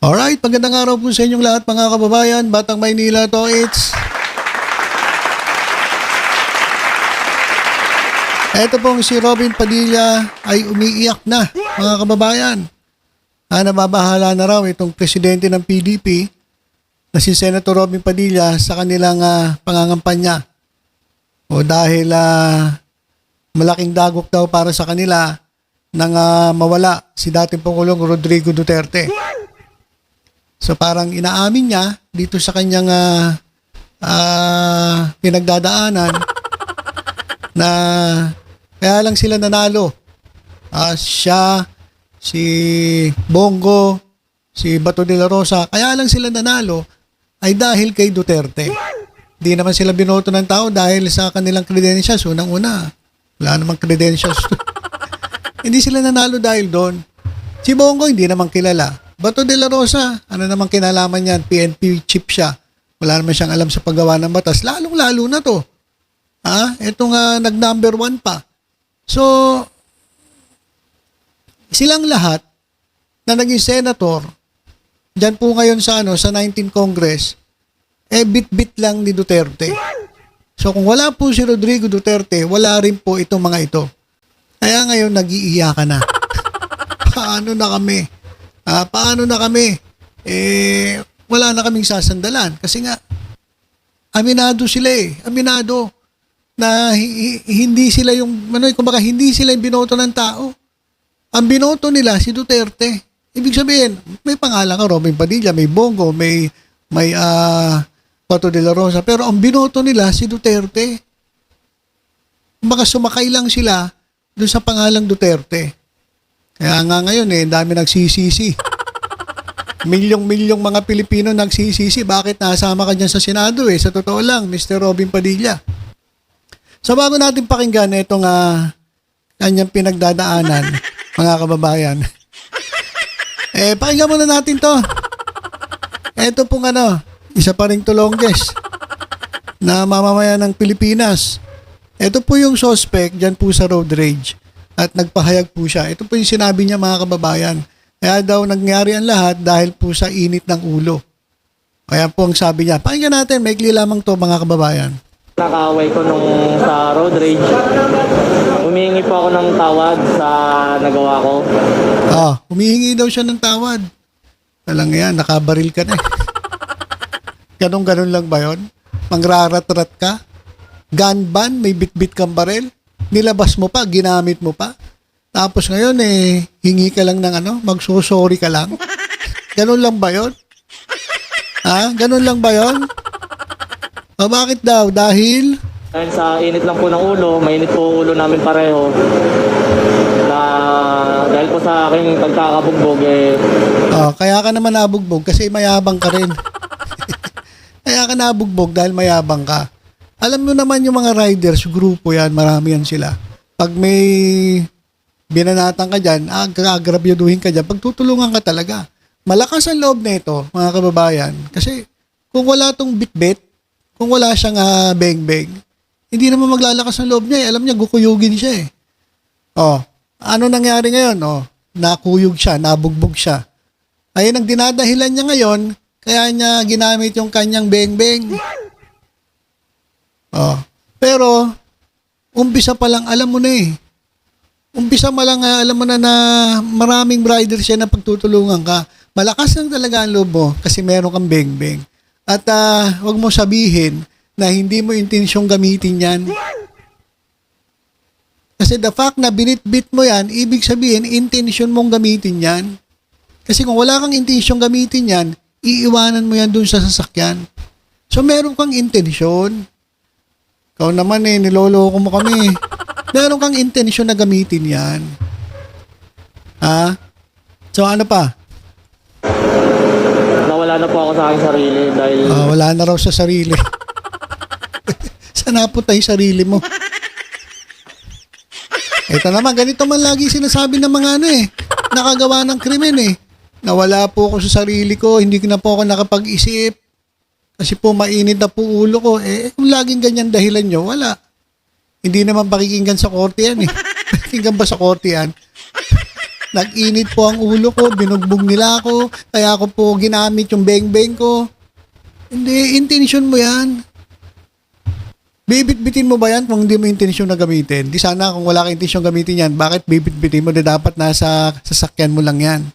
Alright, magandang araw po sa inyong lahat mga kababayan. Batang Maynila to, Ito pong si Robin Padilla ay umiiyak na mga kababayan. Nababahala na raw itong presidente ng PDP na si Senator Robin Padilla sa kanilang pangangampanya. O dahil malaking dagok daw para sa kanila nang mawala si dating Pangulong Rodrigo Duterte. So parang inaamin niya dito sa kanyang pinagdadaanan na kaya lang sila nanalo. Siya, si Bongo, si Bato de la Rosa, kaya lang sila nanalo ay dahil kay Duterte. Di naman sila binoto ng tao dahil sa kanilang credentials. Unang-una, wala namang credentials. Hindi sila nanalo dahil doon. Si Bongo hindi naman kilala. Bato de la Rosa, ano namang kinalaman yan? PNP chief siya. Wala naman siyang alam sa paggawa ng batas. Lalong-lalo na to. Itong nag-number 1 pa. So, silang lahat na naging senator, dyan po ngayon sa 19 Congress, bit-bit lang ni Duterte. So, kung wala po si Rodrigo Duterte, wala rin po itong mga ito. Kaya ngayon, nag-iiyakan na. Paano na kami? Paano na kami? Wala na kaming sasandalan. Kasi nga, aminado sila Aminado na hindi sila yung, kumbaga, hindi sila yung binoto ng tao. Ang binoto nila, si Duterte. Ibig sabihin, may pangalan ka, Robin Padilla, may Bongo, may Bato de la Rosa, pero ang binoto nila, si Duterte. Kumbaga, sumakay lang sila doon sa pangalang Duterte. Kaya nga ngayon, dami nagsisisi. Milyong-milyong mga Pilipino nagsisisi. Bakit nasama ka dyan sa Senado Sa totoo lang, Mr. Robin Padilla. So bago natin pakinggan itong kanyang pinagdadaanan, mga kababayan, pakinggan muna natin to. Ito pong isa pa ring tulongges na mamamayan ng Pilipinas. Ito po yung suspect dyan po sa road rage at nagpahayag po siya. Ito po yung sinabi niya mga kababayan. Kaya daw nangyari ang lahat dahil po sa init ng ulo. Kaya po ang sabi niya. Pakinggan natin, maikli lamang to mga kababayan. Nakaway ko nung sa road rage. Humihingi po ako ng tawad sa nagawa ko. Humihingi daw siya ng tawad. Talang yan, nakabaril ka na Ganon-ganon lang ba yun? Mangrarat-rat ka? Gun ban, may bit-bit kang baril? Nilabas mo pa, ginamit mo pa? Tapos ngayon hingi ka lang ng magsusorry ka lang? Ganon lang ba yun? Ganon lang ba yun? Bakit daw? Dahil Sa init lang po ng ulo, mainit po ulo namin pareho. Na dahil po sa aking pagkakabugbog kaya ka naman nabugbog kasi mayabang ka rin. Kaya ka nabugbog dahil mayabang ka. Alam mo naman yung mga riders, grupo yan, marami yan sila. Pag may binanatan ka dyan, agrabyaduhin ka dyan, pagtutulungan ka talaga. Malakas ang loob na ito, mga kababayan. Kasi kung wala tong bit-bit, kung wala siyang beng-beng, hindi naman maglalakas ang loob niya. Alam niya, gukuyugin siya ano nangyari ngayon? Nakuyog siya, nabugbog siya. Ayun ang dinadahilan niya ngayon, kaya niya ginamit yung kanyang beng-beng. Pero, umpisa pa lang, alam mo na Umpisa pa lang, alam mo na maraming riders siya na pagtutulungan ka. Malakas lang talaga ang loob mo kasi meron kang beng-beng. At wag mo sabihin na hindi mo intensyong gamitin yan. Kasi the fact na binit-bit mo yan, ibig sabihin, intensyon mong gamitin yan. Kasi kung wala kang intensyong gamitin yan, iiwanan mo yan dun sa sasakyan. So meron kang intensyon. Ikaw naman niloloko mo kami. Meron kang intensyon na gamitin yan. So ano pa? nawala na po ako sa aking sarili dahil wala na raw sa sarili. Saan napunta yung sarili mo? Ito naman, ganito man lagi sinasabi ng mga nakagawa ng krimen Nawala po ako sa sarili ko, hindi na po ako nakapag-isip. Kasi po mainit na po ulo ko. Kung laging ganyan dahilan nyo, wala. Hindi naman pakikinggan sa korte yan Pakikinggan ba sa korte yan? Nag-init po ang ulo ko, binugbog nila ako, kaya ako po ginamit yung beng-beng ko. Hindi, intention mo yan. Bibit-bitin mo ba yan kung hindi mo intensyon na gamitin? Di sana kung wala ka intensyon gamitin yan, bakit bibit-bitin mo? Di dapat nasa sasakyan mo lang yan.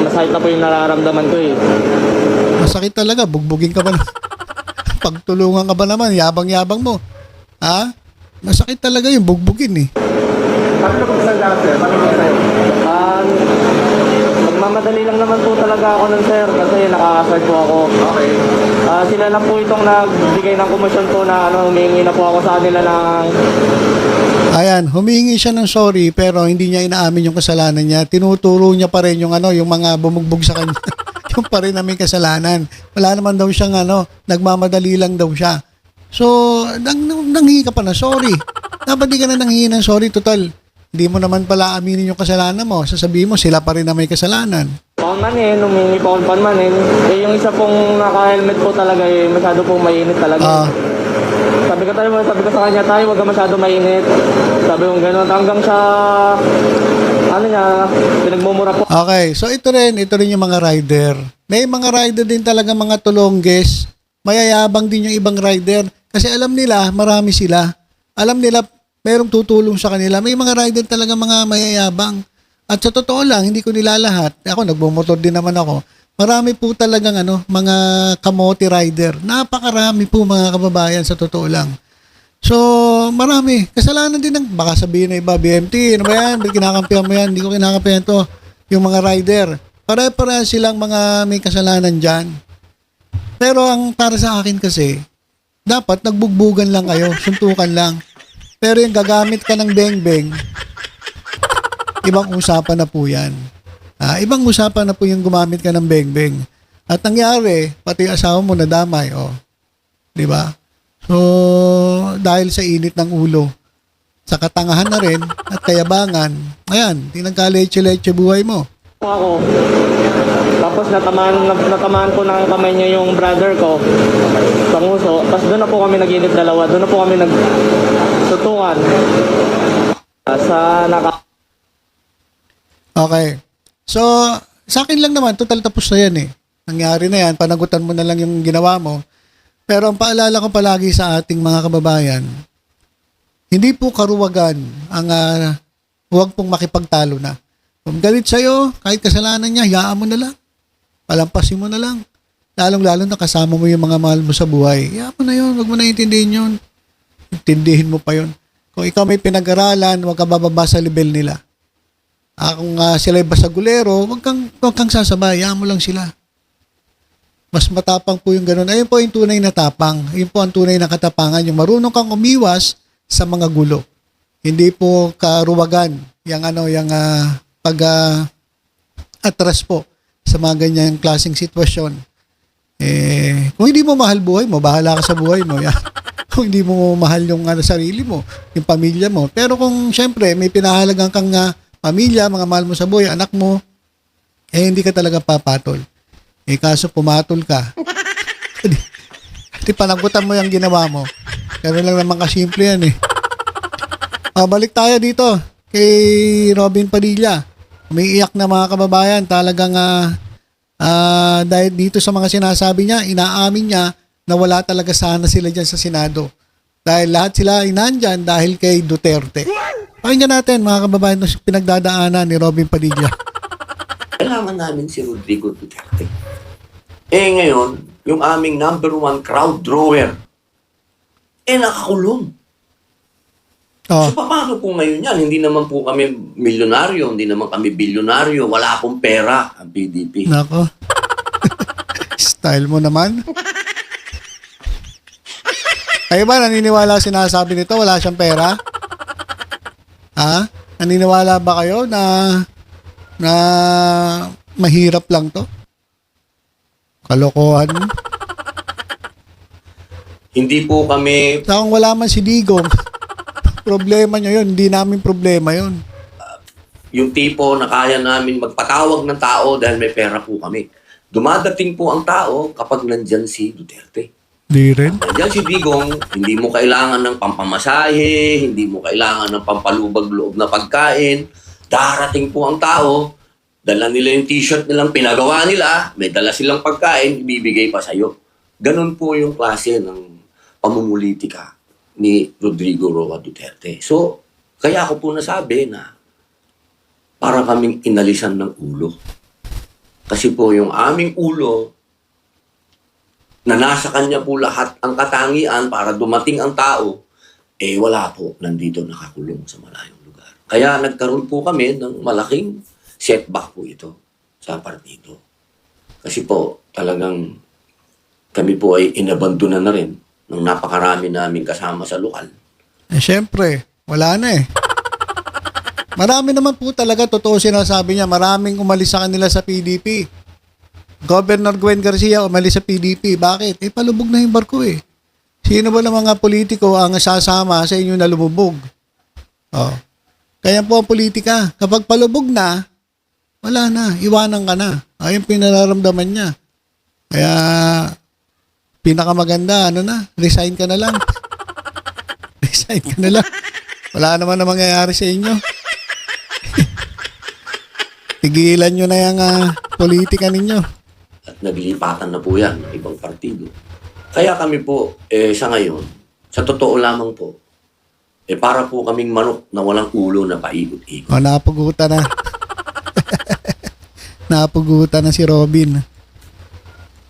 Masakit na po yung nararamdaman ko eh. Masakit talaga, bugbugin ka ba na? Pagtulungan ka ba naman, yabang-yabang mo. Ha? Masakit talaga yung bugbugin eh. Paano ko sa dati? Paano ko sa'yo? Magmamadali lang naman po talaga ako nun, sir, kasi nakakasard po ako. Okay. Sila na po itong nagbigay ng komisyon po na humingi na po ako sa kanila ng... Ayan, humingi siya ng sorry pero hindi niya inaamin yung kasalanan niya. Tinuturo niya pa rin yung yung mga bumugbog sa kanya. Yung pa rin na may kasalanan. Wala naman daw siyang nagmamadali lang daw siya. So, nanghingi ka pa na sorry. Dapat di ka na nanghingi ng sorry, total. Hindi mo naman pala aminin yung kasalanan mo. Sasabihin mo, sila pa rin na may kasalanan. Paunmanin, humingi po akong panmanin. Yung isa pong naka-helmet po talaga masyado pong mainit talaga. Sabi ko sa kanya, tayo wag ka masyado mainit. Sabi ko gano'n hanggang sa pinagmumura po. Okay, so ito rin yung mga rider. May mga rider din talaga mga tulongges. Mayayabang din yung ibang rider. Kasi alam nila, marami sila. Alam nila, merong tutulong sa kanila. May mga rider talaga mga mayayabang. At sa totoo lang, hindi ko nilalahat. Ako, nagbumotor din naman ako. Marami po talagang mga kamote rider. Napakarami po mga kababayan sa totoo lang. So, marami. Kasalanan din ng, baka sabihin na iba, BMT, ano ba yan? Ba't kinakampihan mo yan? Hindi ko kinakampihan to. Yung mga rider. Pare-pare silang mga may kasalanan dyan. Pero ang para sa akin kasi, dapat nagbugbugan lang kayo, suntukan lang. Pero yung gagamit ka ng beng-beng, ibang usapan na po yan. Ibang usapan na po yung gumamit ka ng beng-beng. At nangyari, pati asawa mo nadamay, di ba? So, dahil sa init ng ulo, sa katangahan na rin, at kayabangan, ayan, tinagka-leche-leche buhay mo. Ako. Tapos natamaan po ng kamay niya yung brother ko sa nguso. Tapos doon na po kami nag-init dalawa. Doon na po kami nagsutukan. Okay. So, sa akin lang naman, total tapos na yan eh. Nangyari na yan, panagutan mo na lang yung ginawa mo. Pero ang paalala ko palagi sa ating mga kababayan, hindi po karuwagan ang huwag pong makipagtalo na. Kung galit sa'yo, kahit kasalanan niya, hayaan mo na lang. Palampasin mo na lang. Lalong-lalo na kasama mo yung mga mahal mo sa buhay. Hayaan mo na yun, huwag mo na intindihin yun. Intindihin mo pa yun. Kung ikaw may pinag-aralan, huwag ka bababa sa level nila. Kung sila'y basagulero, huwag kang sasabay, hayaan mo lang sila. Mas matapang po yung ganun. Ayun po yung tunay na tapang. Ayun po ang tunay na katapangan. Yung marunong kang umiwas sa mga gulo. Hindi po karuwagan yung pag-atras po sa mga ganyang klaseng sitwasyon. Kung hindi mo mahal buhay mo, bahala ka sa buhay mo. Yan. Kung hindi mo mahal yung sarili mo, yung pamilya mo. Pero kung syempre may pinahalagang kang pamilya, mga mahal mo sa buhay, anak mo, hindi ka talaga papatol. Kaso pumatol ka. Di panagutan mo yung ginawa mo. Ganun lang naman kasimple yan eh. Balik tayo dito kay Robin Padilla. Umiiyak na mga kababayan. Talagang dahil dito sa mga sinasabi niya, inaamin niya na wala talaga sana sila dyan sa Senado. Dahil lahat sila nandyan dahil kay Duterte. Pakinggan natin mga kababayan na pinagdadaanan ni Robin Padilla. Kailangan namin si Rodrigo Duterte. Ngayon, yung aming number 1 crowd drawer, nakakulong. So, paano po ngayon yan? Hindi naman po kami milyonaryo, hindi naman kami bilyonaryo, wala akong pera ang PDP. Nako. Style mo naman. Kayo ba naniniwala sinasabi nito? Wala siyang pera? Naniniwala ba kayo na mahirap lang to? Kalokohan. Hindi po kami... Kung wala man si Digong, problema nyo yun. Hindi namin problema yun. Yung tipo na kaya namin magpatawag ng tao dahil may pera po kami. Dumadating po ang tao kapag nandyan si Duterte. Di rin. Nandyan si Digong, hindi mo kailangan ng pampamasahe, hindi mo kailangan ng pampalubag loob na pagkain. Darating po ang tao, dala nila yung t-shirt nilang pinagawa nila, may dala silang pagkain, ibibigay pa sa'yo. Ganun po yung klase ng pamumulitika ni Rodrigo Roa Duterte. So, kaya ako po nasabi na para kaming inalisan ng ulo. Kasi po yung aming ulo, na nasa kanya po lahat ang katangian para dumating ang tao, eh wala po, nandito nakakulong sa malayong lugar. Kaya nagkaroon po kami ng malaking setback po ito sa partido. Kasi po, talagang kami po ay inabandonan na rin ng napakarami naming kasama sa lokal. Eh, syempre, wala na eh. Marami naman po talaga, totoo sinasabi niya, maraming umalis sa kanila sa PDP. Governor Gwen Garcia umalis sa PDP. Bakit? Eh, palubog na yung barko eh. Sino ba ng mga politiko ang sasama sa inyo na lumubog? Oh. Kaya po ang politika, kapag palubog na, wala na, iwanan ka na. Ayun pinararamdaman niya. Kaya, pinakamaganda, resign ka na lang. Resign ka na lang. Wala naman na mangyayari sa inyo. Tigilan nyo na yung politika ninyo. At naglilipatan na po yan ng ibang partido. Kaya kami po, sa ngayon, sa totoo lamang po, para po kaming manok na walang ulo na paikot-ikot. O, napugutan na. Napugutan na si Robin.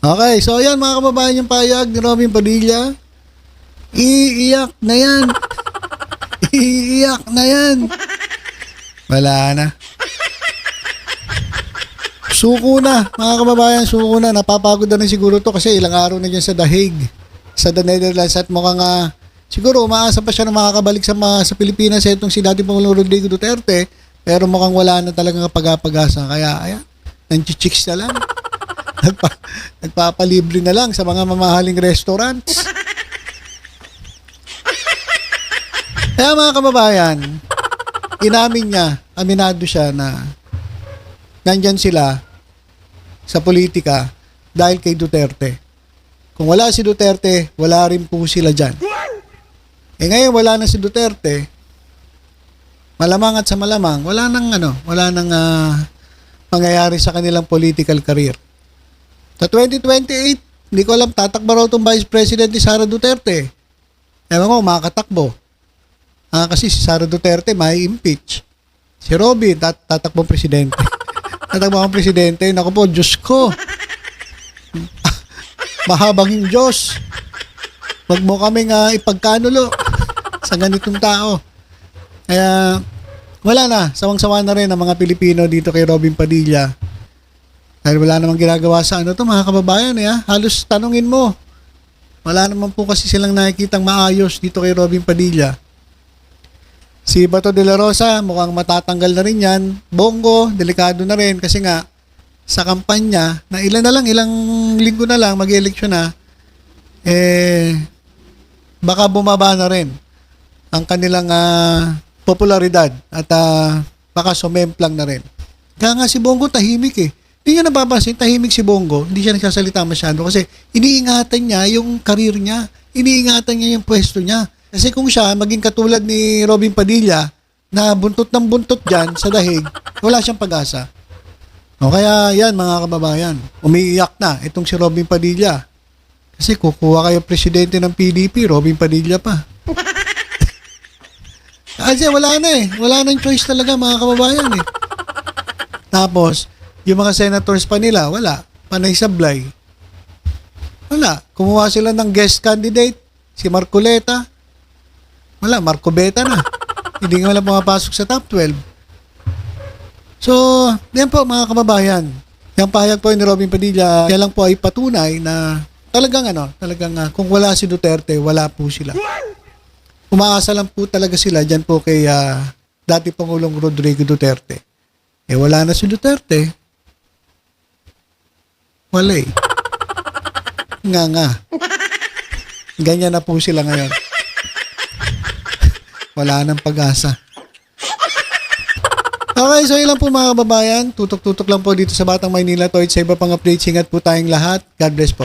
Okay, so yan mga kababayan yung payag ni Robin Padilla. Iiyak na yan. Iiyak na yan. Wala na. Suko na, mga kababayan, suko na. Napapagod na rin siguro to kasi ilang araw na dyan sa The Hague, sa The Netherlands, at mukhang siguro umaasa pa siya na makakabalik sa Pilipinas itong si dating Pangulong Rodrigo Duterte, pero mukhang wala na talagang pag-apag-asa. Kaya, ayan, nanchichicks na lang. Nagpapalibre na lang sa mga mamahaling restaurants. Kaya mga kababayan, inamin niya, aminado siya na nandyan sila sa politika dahil kay Duterte. Kung wala si Duterte, wala rin po sila dyan. Eh ngayon wala na si Duterte, malamang at sa malamang, wala nang mangyayari sa kanilang political career. Sa 2028, hindi ko alam, tatakbo raw itong Vice President ni Sara Duterte. Ewan ko, makakatakbo. Kasi si Sara Duterte may impeach. Si Robin, tatakbong presidente. Tatakbong presidente, naku po, Diyos ko. Mahabang yung Diyos. Wag mo kaming ipagkanulo sa ganitong tao. Kaya, wala na. Sawang-sawa na rin ang mga Pilipino dito kay Robin Padilla. Dahil wala namang ginagawa sa mga kababayan. Halos tanungin mo. Wala naman po kasi silang nakikitang maayos dito kay Robin Padilla. Si Bato de la Rosa, mukhang matatanggal na rin yan. Bongo, delikado na rin kasi nga sa kampanya, na ilang linggo na lang, mag-eleksyon na, baka bumaba na rin ang kanilang popularidad at baka sumemplang na rin. Kaya nga si Bongo tahimik eh. Hindi nyo napapansin, tahimik si Bongo, hindi siya nagsasalita masyado kasi iniingatan niya yung karir niya, iniingatan niya yung pwesto niya. Kasi kung siya maging katulad ni Robin Padilla na buntot ng buntot dyan sa dahig, wala siyang pag-asa. O kaya yan mga kababayan, umiiyak na itong si Robin Padilla. Kasi kukuha kayo presidente ng PDP, Robin Padilla pa. Kasi wala nang choice talaga mga kababayan eh. Tapos, yung mga senators pa nila, wala. Panay sablay. Wala. Kumuha sila ng guest candidate, si Marcoleta. Wala, Marco Beta na. Hindi nga wala pumapasok sa top 12. So, yan po mga kababayan. Yung pahayag po ni Robin Padilla, kaya lang po ay patunay na talagang kung wala si Duterte, wala po sila. Umaasa lang po talaga sila dyan po kay dati Pangulong Rodrigo Duterte. Wala na si Duterte. Wala eh. Nga. Ganyan na po sila ngayon. Wala nang pag-asa. Okay, so ilan po mga kababayan. Tutok-tutok lang po dito sa Batang Maynila. Sa iba pang updates, ingat po tayong lahat. God bless po.